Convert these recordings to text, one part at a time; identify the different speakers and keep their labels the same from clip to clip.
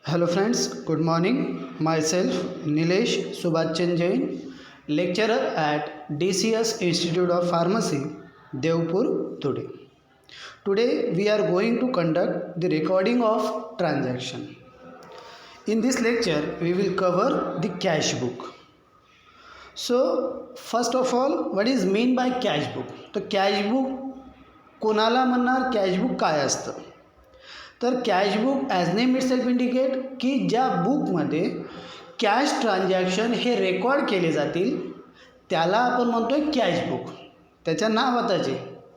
Speaker 1: Hello friends, good morning. Myself Nilesh Subhachan Jain, lecturer at DCS Institute of Pharmacy, Devpur today. Today we are going to conduct the recording of transaction. In this lecture we will cover the cash book. So first of all, what is mean by cash book? तो cash book कोणाला म्हणणार, cash book काय असतं? तर cash book as name it self indicate की ज्या बुकमध्ये cash transaction हे रेकॉर्ड केले जातील त्याला आपण म्हणतो आहे कॅश बुक. त्याच्या नावातच आहे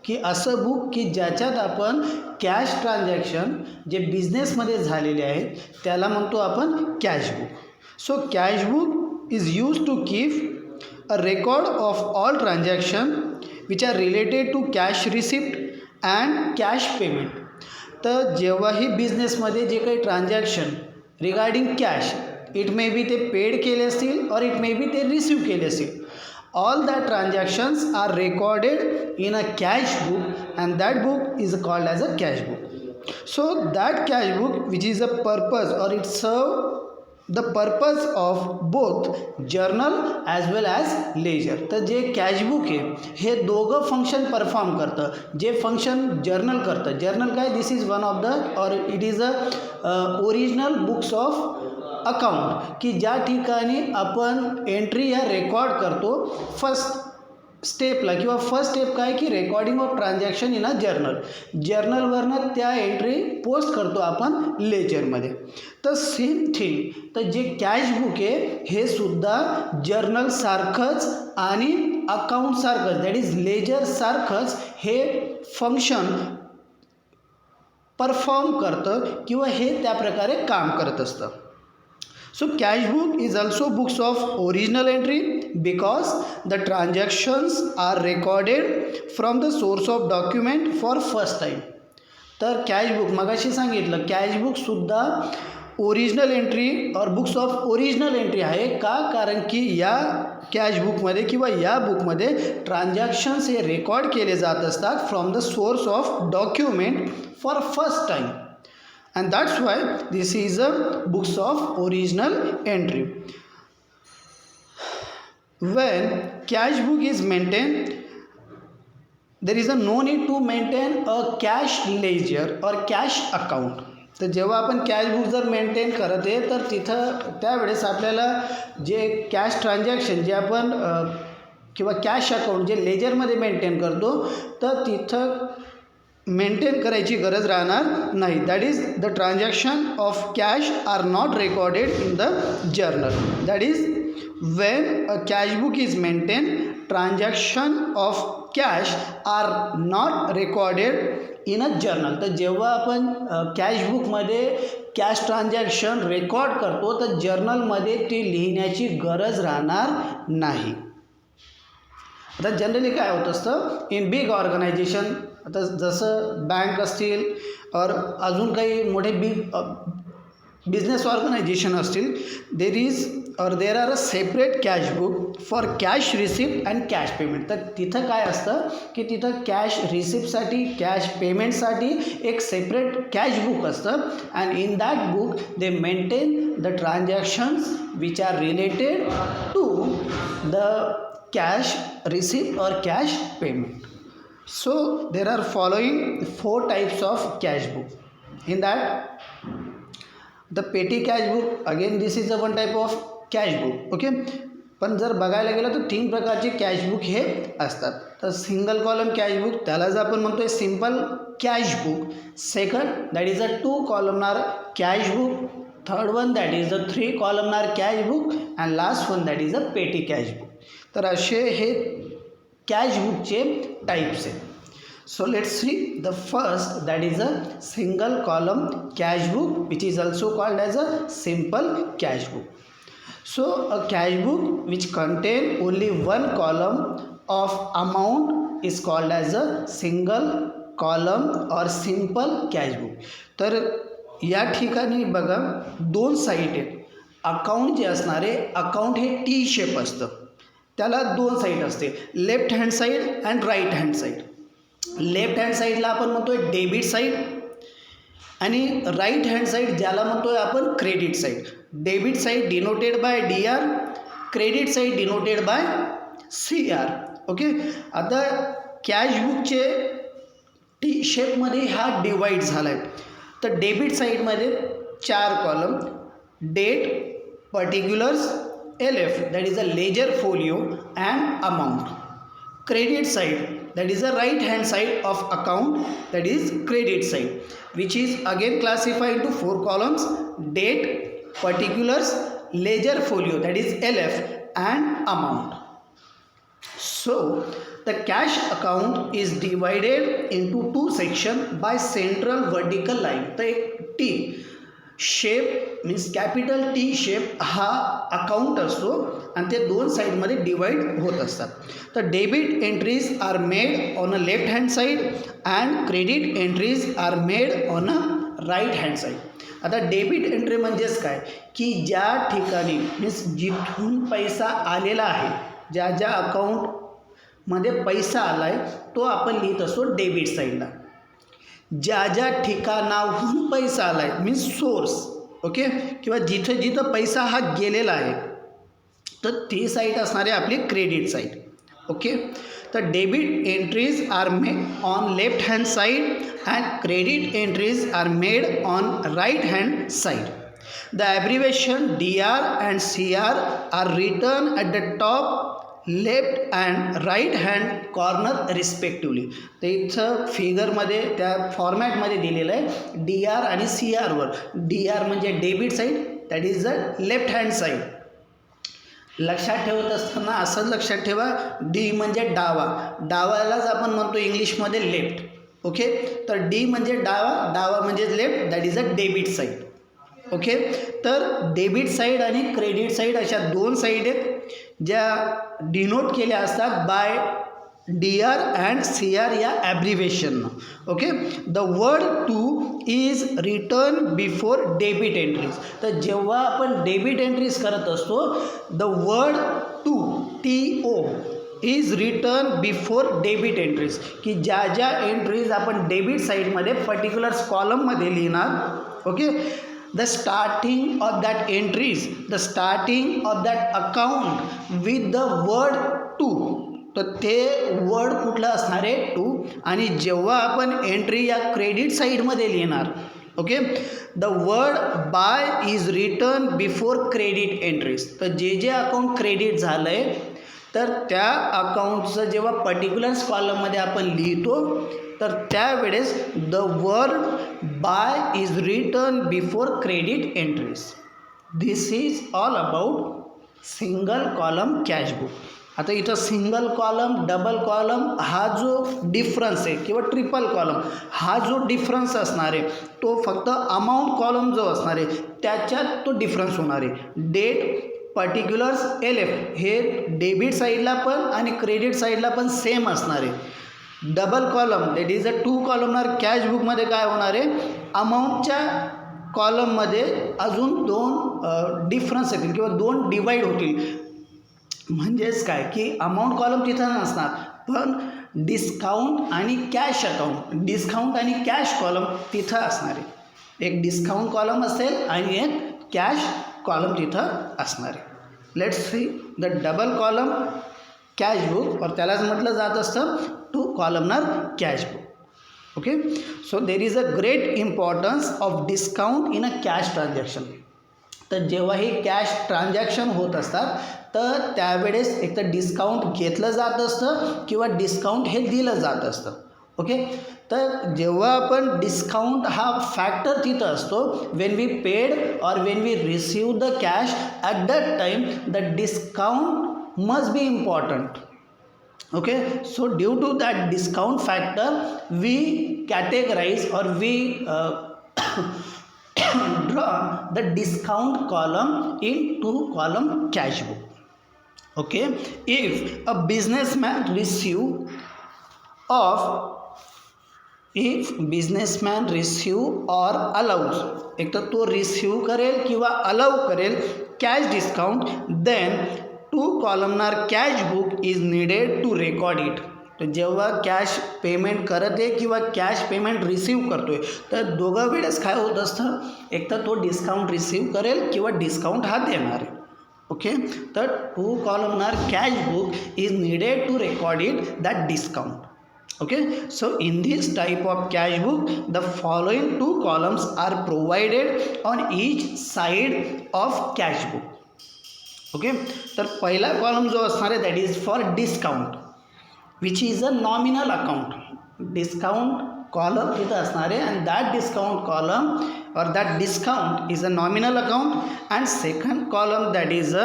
Speaker 1: की असं बुक की ज्याच्यात आपण कॅश ट्रान्झॅक्शन जे बिझनेसमध्ये झालेले आहेत त्याला म्हणतो आपण cash book. So cash book is use to keep a record of all transaction which are related to cash receipt and cash payment. तर जेव्हाही बिझनेसमध्ये जे काही transaction regarding cash, it may be ते पेड केले असतील और इट मे बी ते रिसीव केले असतील, all that transactions are recorded in a cash book and that book is called as a cash book. So that cash book which is a purpose or it serve the purpose of both journal as well as ledger. तर जे cash book आहे हे दोघं function perform करतं. जे function journal करतं, journal काय, दिस is one of the और it is a original books of account की ज्या ठिकाणी आपण एंट्री या रेकॉर्ड करतो फर्स्ट स्टेपला किंवा फर्स्ट स्टेप काय की recording of transaction in a journal. जर्नलवरनं त्या एंट्री पोस्ट करतो आपण लेजरमध्ये. तर सेम थिंग, तर जे कॅश बुक आहे हे सुद्धा जर्नलसारखंच आणि अकाउंटसारखंच दॅट इज लेजरसारखंच हे फंक्शन परफॉर्म करतं किंवा हे त्या प्रकारे काम करत असतं. So cash book is also books of original entry because the transactions are recorded from the source of document for first time. तर कॅश बुक मगाशी सांगितलं कॅश बुक सुद्धा ओरिजिनल एंट्री और बुक्स ऑफ ओरिजिनल एंट्री आहे का, कारण की या कॅश बुकमध्ये किंवा या बुकमध्ये ट्रान्झॅक्शन्स हे रेकॉर्ड केले जात असतात from the source of document for first time. And that's why this is a books of original entry. When cash book is maintained, there is a no need to maintain a cash ledger or cash account. तर जेव्हा आपण cash book जर maintain करत आहे तर तिथं त्यावेळेस आपल्याला जे कॅश ट्रान्झॅक्शन जे आपण किंवा कॅश अकाउंट जे लेजरमध्ये मेंटेन करतो तर तिथं मेंटेन करायची गरज राहणार नाही. That is the transaction of cash are not recorded in the journal. That is when a cash book is maintain, transaction of cash are not recorded in a journal. तर जेव्हा आपण कॅश बुकमध्ये cash transaction record करतो तर जर्नलमध्ये ती लिहिण्याची गरज राहणार नाही. आता जनरली काय होत असतं इन बिग ऑर्गनायझेशन, आता जसं बँक असतील और अजून काही मोठे बिग बिझनेस ऑर्गनायझेशन असतील, there are a separate cash book for cash receipt and cash payment. तर तिथं काय असतं की तिथं कॅश रिसिप्टसाठी कॅश पेमेंटसाठी एक सेपरेट कॅश बुक असतं and in that book they maintain the transactions which are related to the cash receipt or cash payment. So there are following 4 types of cash book. In that, the petty cash book, again this is the one type of cash book. Okay, पण जर बघायला गेलं तर 3 प्रकारचे cash book हे असतात. तर single column cash book त्यालाच आपण म्हणतोय simple cash book. Second that is a 2 columnar cash book. Third one that is the 3 columnar cash book and last one that is अ पेटी कॅश बुक. तर असे हे कॅश बुकचे टाईप्स आहेत. So let's see the first that is a single column cash book which is also called as a simple cash book. So a cash book which contain only 1 column of amount is called as a single column और simple cash book. तर या ठिकाणी बघा 2 side आहेत. Account जे असणार आहे, account हे टी शेप असतं, त्याला 2 साईड असते, left hand side and right hand side. Left hand साईडला आपण म्हणतो डेबिट साईड आणि राईट हँड साईड ज्याला म्हणतोय आपण credit side. Debit side denoted by DR, credit side denoted by CR. Okay. आता कॅशबुकचे टी शेपमध्ये हा डिवाईड झाला आहे. तर डेबिट साईडमध्ये 4 column, date, particulars, LF that is a ledger folio and amount. Credit side that is the right hand side of account, that is credit side, which is again classified into 4 columns: date, particulars, ledger folio that is LF, and amount. So the cash account is divided into 2 sections by central vertical line. तर एक T shape means capital T shape हा account असतो आणि ते 2 साईडमध्ये divide होत असतात. तर debit entries are made on a left hand side and credit entries are made on a right hand side. आता डेबिट एंट्री म्हणजेच काय की ज्या ठिकाणी मीन्स जिथून पैसा आलेला आहे, ज्या ज्या अकाउंटमध्ये पैसा आला आहे तो आपण लिहित असतो डेबिट साईडला. ज्या ज्या ठिकाणाहून पैसा आला आहे मीन्स सोर्स, ओके, किंवा जिथं जिथं पैसा हा गेलेला आहे तर ती साईड असणारे आपली क्रेडिट साईड. ओके. तर debit entries are made on left hand side and credit entries are made on right hand side. The abbreviation DR and CR are written at the top left and right hand corner respectively. तर इथं फिगरमध्ये त्या फॉर्मॅटमध्ये दिलेलं आहे DR आणि CRवर. DR म्हणजे debit side, that is the left hand side. लक्षात ठेवत असताना असंच लक्षात ठेवा, D म्हणजे डावा, डावालाच आपण म्हणतो इंग्लिशमध्ये लेफ्ट. ओके. तर D म्हणजे डावा, डावा म्हणजे left, that is a debit side. Okay. तर डेबिट साईड आणि क्रेडिट साईड अशा 2 साईड आहेत ज्या डिनोट केल्या असतात बाय DR अँड CR या ॲब्रिवेशननं. Okay. The word to is written before debit entries. तर जेव्हा आपण डेबिट एंट्रीज करत असतो the word to TO is written before debit entries, की ज्या ज्या एंट्रीज आपण डेबिट साईडमध्ये पर्टिक्युलर्स कॉलममध्ये लिहिणार. Okay. the starting of that entries, the starting of that account with the word to. तर ते वर्ड कुठलं असणार आहे टू. आणि जेव्हा आपण एंट्री या क्रेडिट साईडमध्ये लिहिणार, okay, the word by is written before credit entries. तर जे जे अकाउंट क्रेडिट झालं आहे तर त्या अकाउंटचं जेव्हा पर्टिक्युलर्स कॉलममध्ये आपण लिहितो तर त्यावेळेस the word by is written before credit entries. This is all about single column cashbook. आता इथं सिंगल कॉलम, डबल कॉलम हा जो डिफरन्स आहे किंवा ट्रिपल कॉलम हा जो डिफरन्स असणार आहे तो फक्त अमाऊंट कॉलम जो असणार आहे त्याच्यात तो डिफरन्स होणार आहे. डेट, पर्टिक्युलर्स, LF हे डेबिट साईडला पण आणि क्रेडिट साईडला पण सेम असणार आहे. Double column that is a 2 कॉलमनार कॅशबुकमध्ये काय होणार आहे अमाऊंटच्या कॉलममध्ये अजून 2 डिफरन्स येतील किंवा 2 डिवाईड होतील. म्हणजेच काय की अमाऊंट कॉलम तिथं नसणार पण डिस्काउंट आणि कॅश अकाउंट, डिस्काउंट आणि कॅश कॉलम तिथं असणार आहे. एक डिस्काउंट कॉलम असेल आणि एक कॅश कॉलम तिथं असणार आहे. Let's see the double column cashbook और त्यालाच म्हटलं जात असतं 2 कॉलमनार cashbook. Okay. So there is a great importance of discount in a cash transaction. तर जेव्हा हे कॅश ट्रान्झॅक्शन होत असतात तर त्यावेळेस एक तर डिस्काउंट घेतलं जात असतं किंवा डिस्काउंट हे दिलं जात असतं. ओके. तर जेव्हा आपण डिस्काउंट हा फॅक्टर तिथं असतो when we paid or when we receive the cash at that time the discount must be important. Okay, so due to that discount factor we categorize or we draw the discount column in 2 column cash book. Okay, if a businessman or allows, एक तर तो receive करेल किंवा allow करेल cash discount, then 2 columnar cash book is needed to record it. तर जेव्हा cash payment करत आहे किंवा कॅश पेमेंट रिसीव करतो आहे तर दोघं वेळेस काय होत असतं, एक तर तो डिस्काउंट रिसीव करेल किंवा डिस्काउंट हा देणार आहे. ओके, तर two columnar cash book is needed to record it that discount. Okay, so in this type of cash book the following two columns are provided on each side of cash book. Okay, तर पहिला column जो असणार आहे that is for discount which is a nominal account. Discount column तिथं असणार आहे and that discount column or that discount is a nominal account, and second column that is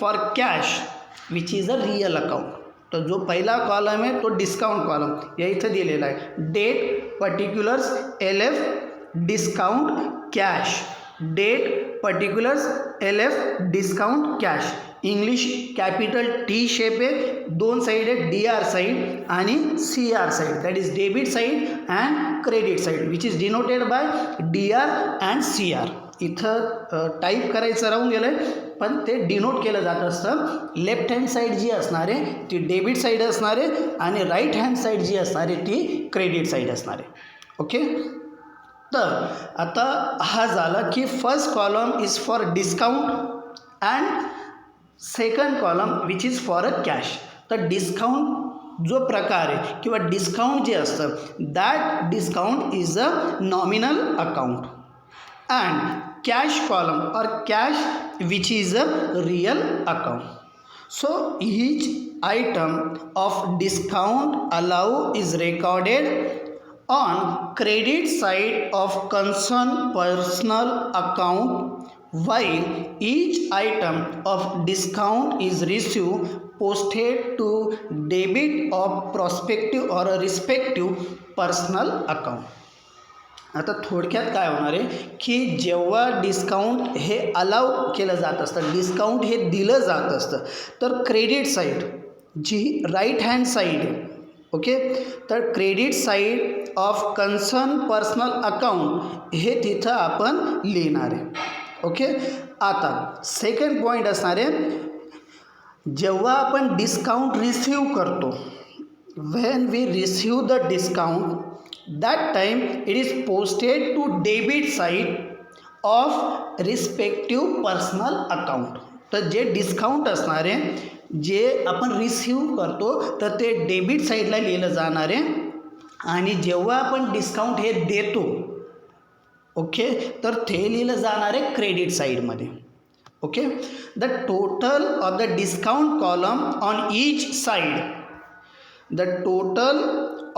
Speaker 1: for cash which is a real account. तो जो पहिला column आहे तो discount column या इथं दिलेला आहे. Date particulars LF discount cash, date particulars LF discount cash. English capital T shape आहे, दोन साईड आहे DR साईड आणि CR side, that is debit side and credit side which is denoted by DR and CR. इथं type करायचं राहून गेलं आहे पण ते डिनोट केलं जात असतं. लेफ्ट हँड साईड जी असणार आहे ती डेबिट साईड असणार आहे आणि राईट हँड साईड जी असणार आहे ती क्रेडिट साईड असणार आहे. ओके, तर आता हा झाला की first column is for discount and second column which is for a cash. तर डिस्काउंट जो प्रकार आहे किंवा डिस्काउंट जे असतं that discount is a nominal account and cash column or cash which is a real account. So each item of discount allow is recorded on credit side of concerned personal account while each item of discount is received posted to debit of prospective or a respective personal account. आता थोडक्यात काय होणार आहे की जेव्हा discount हे allow केलं जात असतं, डिस्काउंट हे दिलं जात असतं, तर क्रेडिट साईड जी राईट हँड साईड आहे, ओके, तर credit side of concern personal account हे तिथं आपण लिहिणार आहे. ओके, आता सेकंड पॉईंट असणार आहे जेव्हा आपण डिस्काउंट रिसीव करतो, when we receive the discount that time it is posted to debit side of respective personal account. तर जे डिस्काउंट असणार आहे जे आपण रिसीव करतो तर ते डेबिट साईडला लिहिलं जाणार आहे आणि जेव्हा आपण डिस्काउंट हे देतो, ओके, तर ते लिहिलं जाणार आहे क्रेडिट साईडमध्ये. Okay, the total of the discount column on each side, the total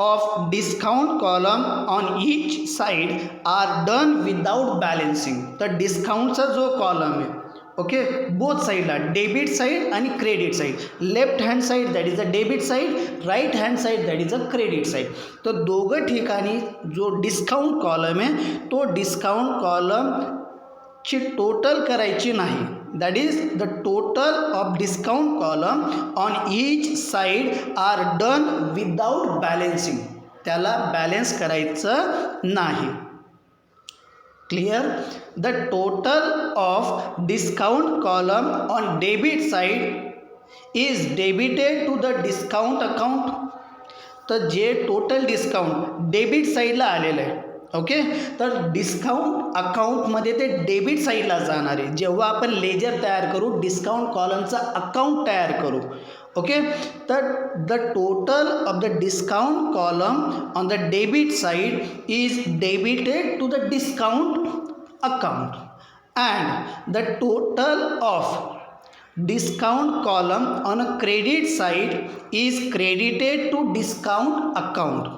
Speaker 1: of discount column on each side are done without balancing. तर डिस्काउंटचा जो कॉलम आहे, ओके, बोथ साईडला डेबिट साईड आणि credit side, left hand side that is a debit side, right hand side that is a credit side. तर दोघं ठिकाणी जो discount column आहे तो डिस्काउंट कॉलमची टोटल करायची नाही. That is the total of discount column on each side are done without balancing. त्याला balance करायचं नाही. Clear? The total of discount column on debit side is debited to the discount account. तर जे total discount debit साईडला आलेलं आहे, okay, तर discount अकाउंटमध्ये ते डेबिट साईडला जाणार आहे. जेव्हा आपण लेजर तयार करू, डिस्काउंट कॉलमचा अकाउंट तयार करू, ओके, तर the total of the discount column on the debit side is debited to the discount account and the total of discount column on a credit side is credited to discount account.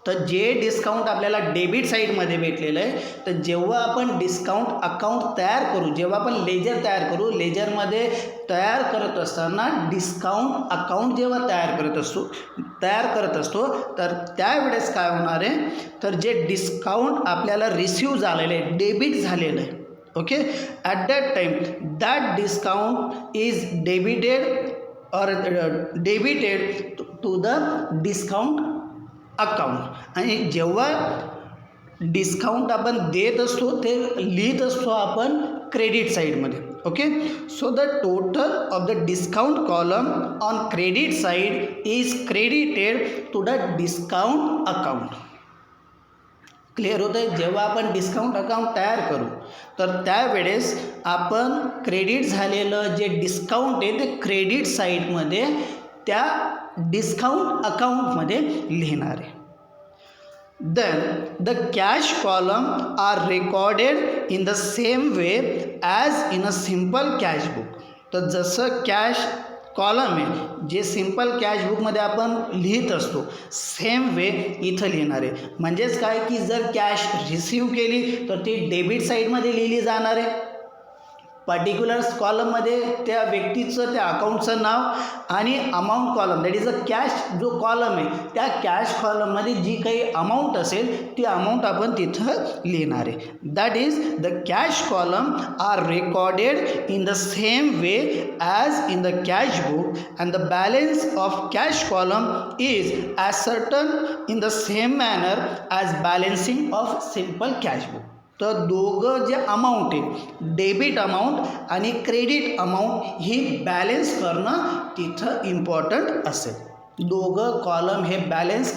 Speaker 1: तर जे discount आपल्याला debit साईडमध्ये भेटलेलं आहे, तर जेव्हा आपण discount account तयार करू, जेव्हा आपण लेजर तयार करू, लेजरमध्ये तयार करत असताना डिस्काउंट अकाउंट जेव्हा तयार करत असतो तर त्यावेळेस काय होणार आहे, तर जे डिस्काउंट आपल्याला रिसीव झालेलं आहे, डेबिट झालेलं आहे, okay, at that time that discount is debited to the discount account. आणि जेव्हा डिस्काउंट आपण देत असतो ते लिहित असतो आपण क्रेडिट साईडमध्ये. Okay, so the total of the discount column on credit side is credited to the discount account. Clear होतं आहे. जेव्हा आपण डिस्काउंट अकाउंट तयार करू तर त्यावेळेस आपण क्रेडिट झालेलं जे डिस्काउंट आहे ते क्रेडिट साईडमध्ये त्या डिस्काउंट अकाउंटमध्ये लिहिणार आहे. Then the cash column are recorded in the same way as in a simple cash book. तर जसं कॅश कॉलम आहे जे सिम्पल कॅश बुकमध्ये आपण लिहित असतो सेम वे इथं लिहिणार आहे. म्हणजेच काय की जर कॅश रिसीव केली तर ती डेबिट साईडमध्ये लिहिली जाणार आहे. पर्टिक्युलर कॉलममध्ये त्या व्यक्तीचं त्या अकाउंटचं नाव आणि amount column that is a cash जो कॉलम आहे त्या कॅश कॉलममध्ये जी काही अमाऊंट असेल ती अमाऊंट आपण तिथं लिहिणार आहे. That is the cash column are recorded in the same way as in the cash book and the balance of cash column is ascertained in the same manner as balancing of simple cash book. तर दोघं जे amount आहे debit amount आणि credit amount ही balance करणं तिथं important असेल. दोघं कॉलम हे बॅलेन्स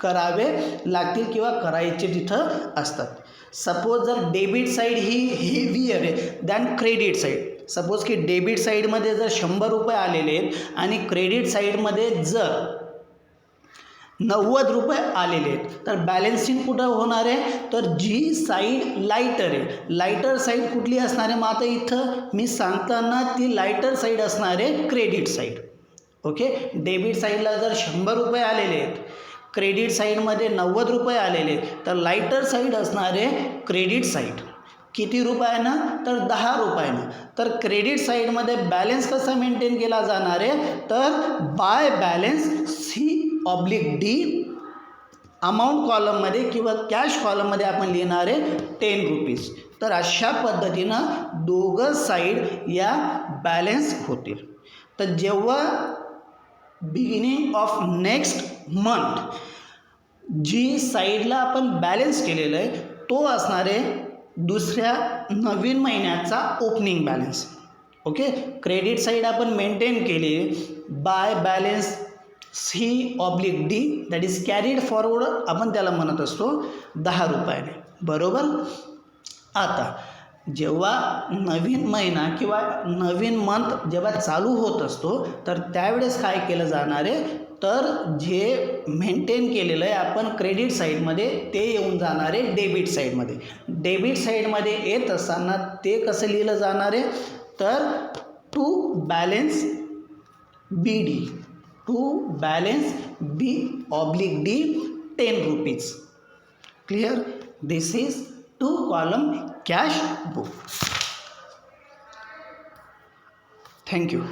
Speaker 1: करावे लागतील किंवा करायचे तिथं असतात. सपोज जर डेबिट साईड ही हेवियर आहे दॅन क्रेडिट साईड. सपोज की डेबिट साईडमध्ये जर 100 रुपये आलेले आहेत आणि क्रेडिट साईडमध्ये जर 90 रुपये आलेले आहेत तर बॅलेन्सिंग कुठं होणार आहे तर जी साईड लाईटर आहे लाईटर साईड कुठली असणार आहे. मग आता इथं मी सांगताना ती लाईटर साईड असणार आहे क्रेडिट साईड. ओके, डेबिट साईडला जर 100 रुपये आलेले आहेत क्रेडिट साईडमध्ये 90 रुपये आलेले आहेत तर लाईटर साईड असणार आहे क्रेडिट साईड. किती रुपयानं तर 10 रुपयानं. तर क्रेडिट साईडमध्ये बॅलन्स कसा मेंटेन केला जाणार आहे तर बाय बॅलन्स C/D अमाऊंट कॉलममध्ये किंवा कॅश कॉलममध्ये आपण लिहिणार आहे 10 रुपीज. तर अशा पद्धतीनं दोघं साईड या बॅलन्स होतील. तर जेव्हा बिगिनिंग ऑफ नेक्स्ट मंथ जी साईडला आपण बॅलन्स केलेलं आहे तो असणार आहे दुसऱ्या नवीन महिन्याचा opening balance. Okay, credit side आपण मेंटेन केली by balance C/D that is carried forward आपण त्याला म्हणत असतो 10 रुपयाने. बरोबर. आता जेव्हा नवीन महिना किंवा नवीन मंथ जेव्हा चालू होत असतो तर त्यावेळेस काय केलं जाणार आहे तर जे मेंटेन केलेलं आहे आपण क्रेडिट साईडमध्ये ते येऊन जाणार आहे डेबिट साईडमध्ये. डेबिट साईडमध्ये येत असताना ते कसं लिहिलं जाणार आहे तर to balance BD to balance B/D 10 rupees. Clear. This is 2 column cash book. Thank you.